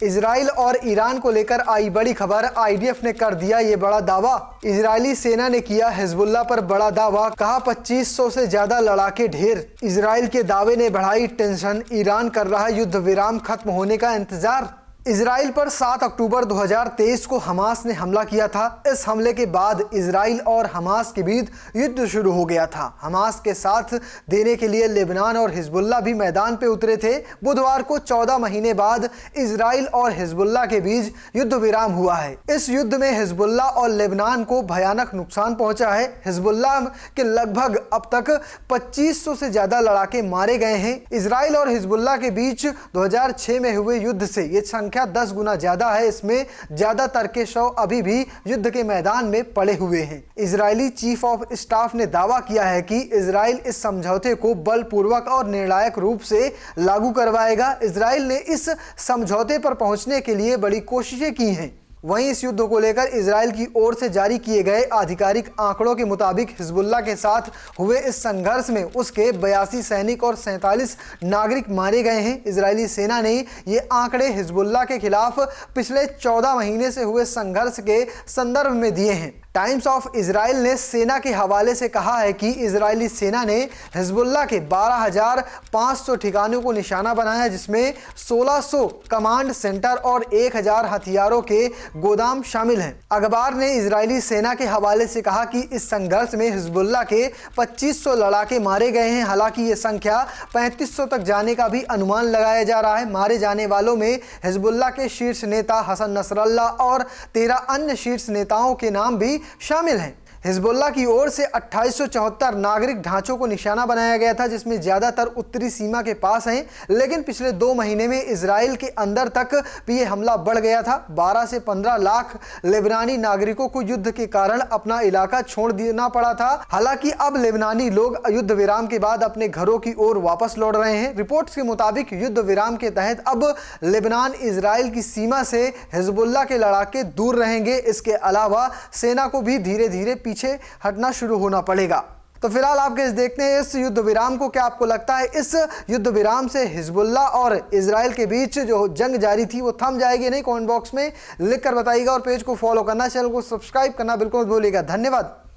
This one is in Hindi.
इजराइल और ईरान को लेकर आई बड़ी खबर। आईडीएफ ने कर दिया ये बड़ा दावा। इजरायली सेना ने किया हिजबुल्लाह पर बड़ा दावा, कहा 2500 से ज्यादा लड़ाके ढेर। इजराइल के दावे ने बढ़ाई टेंशन, ईरान कर रहा युद्ध विराम खत्म होने का इंतजार। इजराइल पर 7 अक्टूबर 2023 को हमास ने हमला किया था। इस हमले के बाद इजराइल और हमास के बीच युद्ध शुरू हो गया था। हमास के साथ देने के लिए लेबनान और हिजबुल्लाह भी मैदान पे उतरे थे। बुधवार को 14 महीने बाद इजराइल और हिजबुल्लाह के बीच युद्ध विराम हुआ है। इस युद्ध में हिजबुल्लाह और लेबनान को भयानक नुकसान पहुंचा है। हिजबुल्लाह के लगभग अब तक 2500 से ज्यादा लड़ाके मारे गए हैं। इजराइल और हिजबुल्लाह के बीच 2006 में हुए युद्ध से ये संख्या 10 गुना ज्यादा है। इसमें ज्यादातर के शव अभी भी युद्ध के मैदान में पड़े हुए हैं। इजरायली चीफ ऑफ स्टाफ ने दावा किया है कि इजराइल इस समझौते को बलपूर्वक और निर्णायक रूप से लागू करवाएगा। इजराइल ने इस समझौते पर पहुंचने के लिए बड़ी कोशिशें की हैं। वहीं इस युद्ध को लेकर इजराइल की ओर से जारी किए गए आधिकारिक आंकड़ों के मुताबिक हिजबुल्लाह के साथ हुए इस संघर्ष में उसके 82 सैनिक और 47 नागरिक मारे गए हैं। इजरायली सेना ने ये आंकड़े हिजबुल्लाह के खिलाफ पिछले 14 महीने से हुए संघर्ष के संदर्भ में दिए हैं। टाइम्स ऑफ इजराइल ने सेना के हवाले से कहा है कि इजरायली सेना ने हिजबुल्लाह के 12,500 ठिकानों को निशाना बनाया, जिसमें 1600 कमांड सेंटर और 1000 हथियारों के गोदाम शामिल हैं। अखबार ने इजरायली सेना के हवाले से कहा कि इस संघर्ष में हिजबुल्लाह के 2500 लड़ाके मारे गए हैं। हालांकि ये संख्या 3500 तक जाने का भी अनुमान लगाया जा रहा है। मारे जाने वालों में हिजबुल्लाह के शीर्ष नेता हसन नसरल्लाह और 13 अन्य शीर्ष नेताओं के नाम भी शामिल हैं। हिजबुल्लाह की ओर से 2874 नागरिक ढांचों को निशाना बनाया गया था, जिसमें ज्यादातर उत्तरी सीमा के पास हैं। लेकिन पिछले 2 महीने में इजराइल के अंदर तक भी ये हमला बढ़ गया था। 12 से 15 लाख लेबनानी नागरिकों को युद्ध के कारण अपना इलाका छोड़ देना पड़ा था। हालांकि अब लेबनानी लोग युद्ध विराम के बाद अपने घरों की ओर वापस लौट रहे हैं। रिपोर्ट्स के मुताबिक युद्ध विराम के तहत अब लेबनान इजराइल की सीमा से हिजबुल्लाह के लड़ाके दूर रहेंगे। इसके अलावा सेना को भी धीरे धीरे पीछे हटना शुरू होना पड़ेगा। तो फिलहाल आप कैसे देखते हैं इस युद्ध विराम को? क्या आपको लगता है इस युद्ध विराम से हिजबुल्लाह और इजराइल के बीच जो जंग जारी थी वो थम जाएगी? नहीं, कमेंट बॉक्स में लिख कर बताइएगा और पेज को फॉलो करना, चैनल को सब्सक्राइब करना बिल्कुल मत भूलिएगा। धन्यवाद।